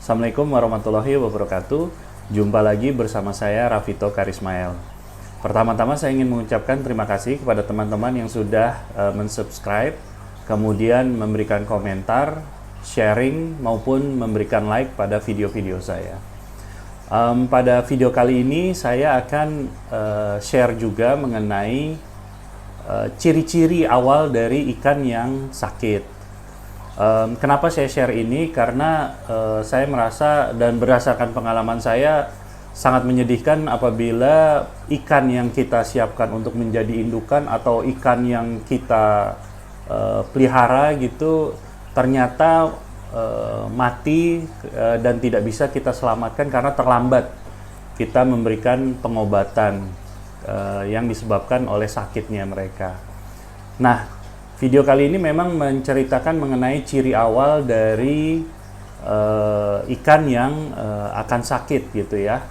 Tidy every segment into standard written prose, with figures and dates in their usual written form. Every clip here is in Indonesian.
Assalamualaikum warahmatullahi wabarakatuh. Jumpa lagi bersama saya Rafito Karismael. Pertama-tama saya ingin mengucapkan terima kasih kepada teman-teman yang sudah mensubscribe, kemudian memberikan komentar, sharing, maupun memberikan like pada video-video saya. Pada video kali ini saya akan share juga mengenai ciri-ciri awal dari ikan yang sakit. Kenapa saya share ini? Karena saya merasa dan berdasarkan pengalaman saya sangat menyedihkan apabila ikan yang kita siapkan untuk menjadi indukan atau ikan yang kita pelihara gitu ternyata mati dan tidak bisa kita selamatkan karena terlambat kita memberikan pengobatan yang disebabkan oleh sakitnya mereka. Nah, video kali ini memang menceritakan mengenai ciri awal dari ikan yang akan sakit gitu ya.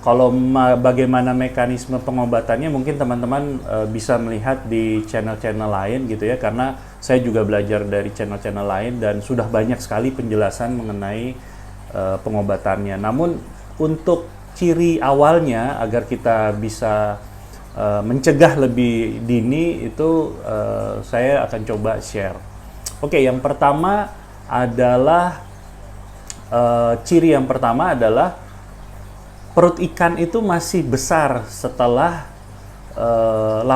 Kalau bagaimana mekanisme pengobatannya mungkin teman-teman bisa melihat di channel-channel lain gitu ya, karena saya juga belajar dari channel-channel lain dan sudah banyak sekali penjelasan mengenai pengobatannya. Namun untuk ciri awalnya agar kita bisa mencegah lebih dini itu saya akan coba share. Oke, yang pertama adalah ciri yang pertama adalah perut ikan itu masih besar setelah 18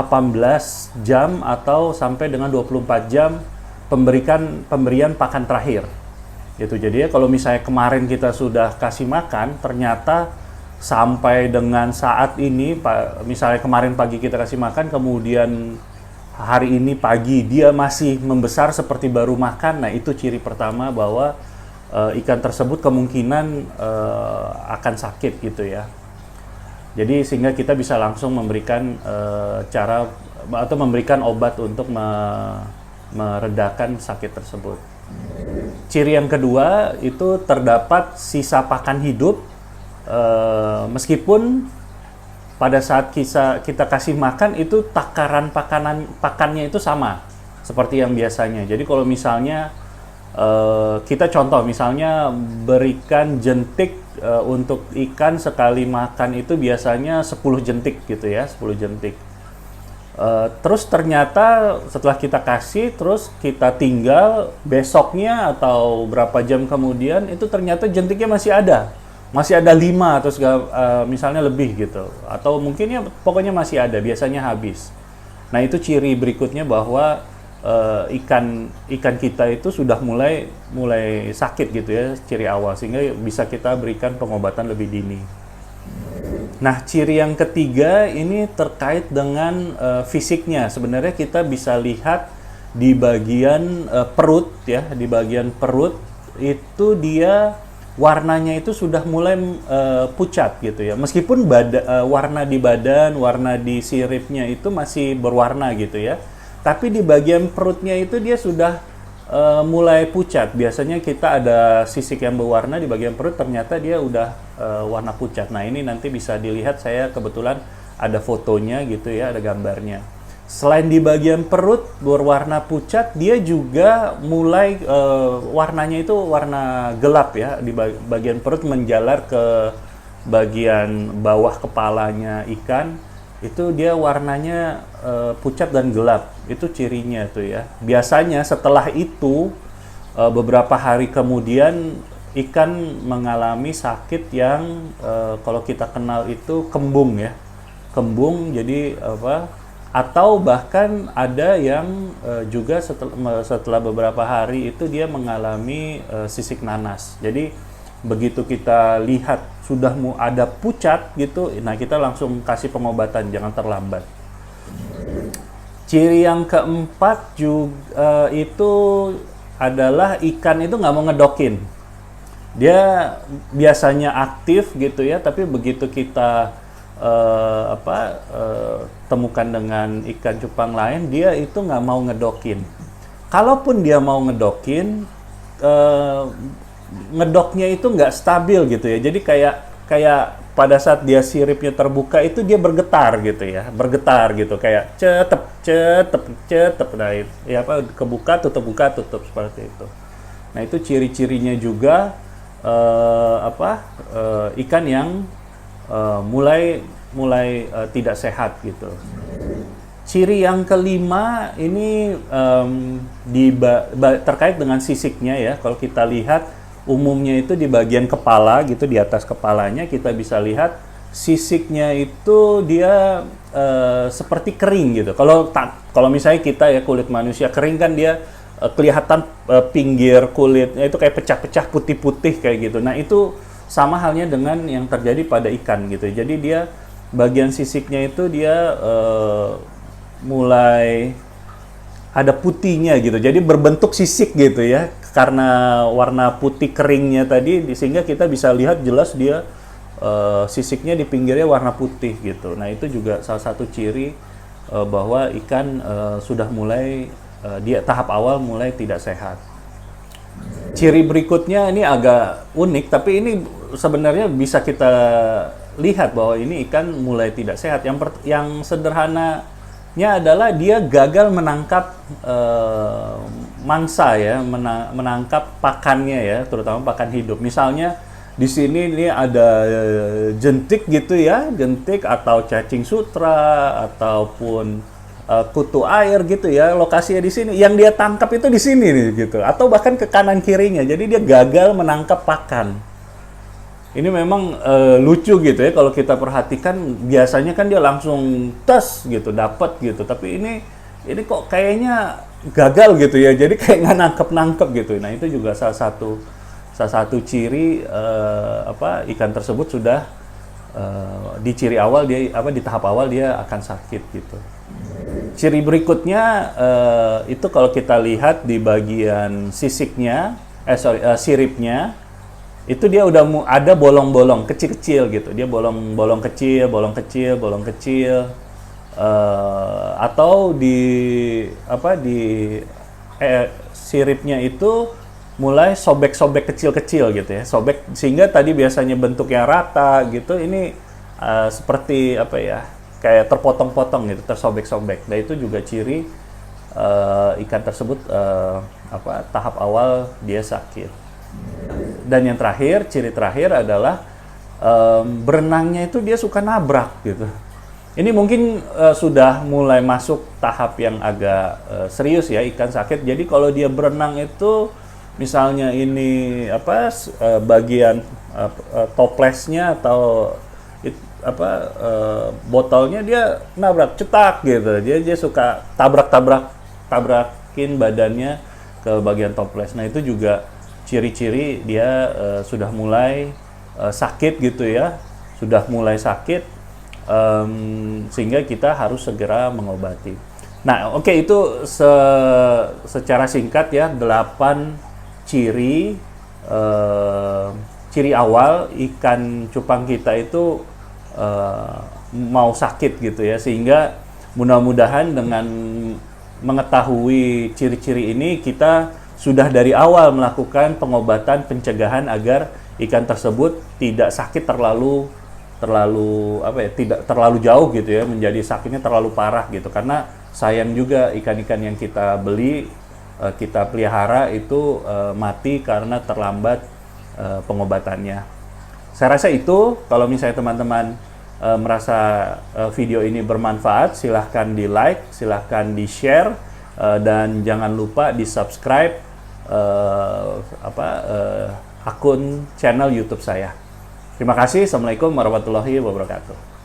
jam atau sampai dengan 24 jam pemberian pakan terakhir. Gitu. Jadi ya kalau misalnya kemarin kita sudah kasih makan, ternyata sampai dengan saat ini, misalnya kemarin pagi kita kasih makan, kemudian hari ini pagi dia masih membesar seperti baru makan. Nah, itu ciri pertama bahwa ikan tersebut kemungkinan akan sakit gitu ya. Jadi sehingga kita bisa langsung memberikan cara atau memberikan obat untuk meredakan sakit tersebut. Ciri yang kedua itu terdapat sisa pakan hidup. Meskipun pada saat kita kasih makan itu takaran pakannya itu sama seperti yang biasanya. Jadi kalau misalnya kita contoh misalnya berikan jentik untuk ikan sekali makan itu biasanya 10 jentik gitu ya, 10 jentik. Terus ternyata setelah kita kasih, terus kita tinggal besoknya atau berapa jam kemudian itu ternyata jentiknya masih ada 5 atau misalnya lebih gitu, atau mungkin ya pokoknya masih ada, biasanya habis. Nah, itu ciri berikutnya bahwa ikan kita itu sudah mulai sakit gitu ya, ciri awal, sehingga bisa kita berikan pengobatan lebih dini. Nah, ciri yang ketiga ini terkait dengan fisiknya. Sebenarnya kita bisa lihat di bagian perut ya, di bagian perut itu dia warnanya itu sudah mulai pucat gitu ya. Meskipun warna di badan, warna di siripnya itu masih berwarna gitu ya. Tapi di bagian perutnya itu dia sudah mulai pucat. Biasanya kita ada sisik yang berwarna di bagian perut, ternyata dia udah warna pucat. Nah, ini nanti bisa dilihat, saya kebetulan ada fotonya gitu ya, ada gambarnya. Selain di bagian perut berwarna pucat, dia juga mulai warnanya itu warna gelap ya, di bagian perut menjalar ke bagian bawah kepalanya ikan, itu dia warnanya pucat dan gelap. Itu cirinya tuh ya. Biasanya setelah itu beberapa hari kemudian ikan mengalami sakit yang kalau kita kenal itu kembung ya. Kembung, jadi apa? Atau bahkan ada yang juga setelah beberapa hari itu dia mengalami sisik nanas. Jadi begitu kita lihat sudah ada pucat gitu, nah kita langsung kasih pengobatan, jangan terlambat. Ciri yang keempat juga itu adalah ikan itu nggak mau ngedokin. Dia biasanya aktif gitu ya, tapi begitu kita temukan dengan ikan cupang lain, dia itu nggak mau ngedokin. Kalaupun dia mau ngedokin, ngedoknya itu nggak stabil gitu ya. Jadi kayak pada saat dia siripnya terbuka itu dia bergetar gitu ya, bergetar gitu, kayak cetep. Nah, ya kebuka tutup seperti itu. Nah, itu ciri-cirinya juga ikan yang mulai tidak sehat gitu. Ciri yang kelima ini terkait dengan sisiknya ya. Kalau kita lihat umumnya itu di bagian kepala gitu, di atas kepalanya kita bisa lihat sisiknya itu dia seperti kering gitu. Kalau misalnya kita ya kulit manusia kering kan dia kelihatan pinggir kulitnya itu kayak pecah-pecah putih-putih kayak gitu. Nah itu sama halnya dengan yang terjadi pada ikan gitu. Jadi dia bagian sisiknya itu dia mulai ada putihnya gitu. Jadi berbentuk sisik gitu ya. Karena warna putih keringnya tadi sehingga kita bisa lihat jelas dia sisiknya di pinggirnya warna putih gitu. Nah, itu juga salah satu ciri bahwa ikan sudah mulai di tahap awal mulai tidak sehat. Ciri berikutnya ini agak unik, tapi ini sebenarnya bisa kita lihat bahwa ini ikan mulai tidak sehat. Yang sederhananya adalah dia gagal menangkap mangsa ya, menangkap pakannya ya, terutama pakan hidup. Misalnya di sini ini ada jentik gitu ya, jentik atau cacing sutra ataupun kutu air gitu ya, lokasinya di sini. Yang dia tangkap itu di sini nih gitu, atau bahkan ke kanan kirinya. Jadi dia gagal menangkap pakan. Ini memang lucu gitu ya kalau kita perhatikan. Biasanya kan dia langsung tes gitu, dapat gitu. Tapi ini kok kayaknya gagal gitu ya. Jadi kayak nggak nangkep gitu. Nah itu juga salah satu ciri ikan tersebut sudah di ciri awal dia di tahap awal dia akan sakit gitu. Ciri berikutnya itu kalau kita lihat di bagian sisiknya, siripnya, itu dia udah ada bolong-bolong kecil-kecil gitu. Dia bolong kecil, atau di siripnya itu mulai sobek-sobek kecil-kecil gitu ya. Sobek sehingga tadi biasanya bentuknya rata gitu, ini seperti kayak terpotong-potong gitu, tersobek-sobek. Nah itu juga ciri ikan tersebut tahap awal dia sakit. Dan yang terakhir, ciri terakhir adalah berenangnya itu dia suka nabrak gitu. Ini mungkin sudah mulai masuk tahap yang agak serius ya, ikan sakit. Jadi kalau dia berenang itu misalnya ini bagian toplesnya atau botolnya dia nabrak cetak gitu. Dia suka tabrakin badannya ke bagian toples. Nah itu juga ciri-ciri dia sudah mulai sakit gitu ya, sudah mulai sakit, sehingga kita harus segera mengobati. Nah oke, itu secara singkat ya 8 ciri awal ikan cupang kita itu mau sakit gitu ya, sehingga mudah-mudahan dengan mengetahui ciri-ciri ini kita sudah dari awal melakukan pengobatan pencegahan agar ikan tersebut tidak sakit tidak terlalu jauh gitu ya, menjadi sakitnya terlalu parah gitu. Karena sayang juga ikan-ikan yang kita beli, kita pelihara itu mati karena terlambat pengobatannya. Saya rasa itu. Kalau misalnya teman-teman merasa video ini bermanfaat, silahkan di like, silahkan di share, dan jangan lupa di subscribe akun channel YouTube saya. Terima kasih. Assalamualaikum warahmatullahi wabarakatuh.